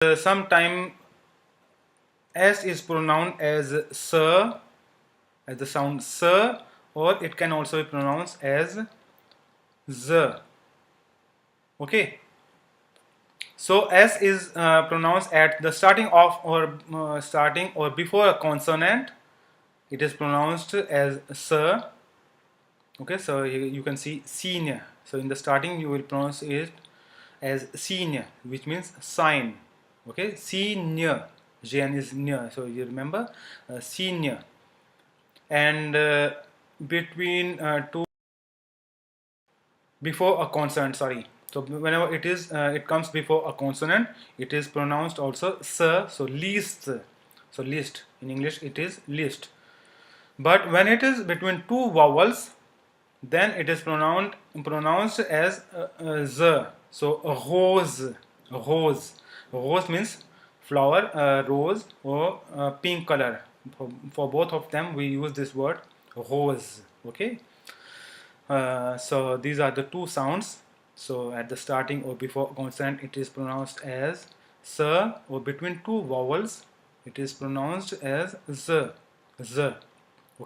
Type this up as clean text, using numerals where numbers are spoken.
Sometime S is pronounced as sir, as the sound sir, or it can also be pronounced as z. Okay. So S is pronounced at the starting of or starting or before a consonant. It is pronounced as sir. Okay, so you can see senior. So in the starting you will pronounce it as senior, which means sign. Okay, senior. Jan is near, so you remember senior. And between two before a consonant. Sorry. So whenever it comes before a consonant, it is pronounced also sir. So least. So least in English it is least. But when it is between two vowels, then it is pronounced as z. So rose, rose, rose means flower, rose or pink color. For both of them, we use this word rose. Okay. So these are the two sounds. So at the starting or before consonant, it is pronounced as s, or between two vowels, it is pronounced as z, z.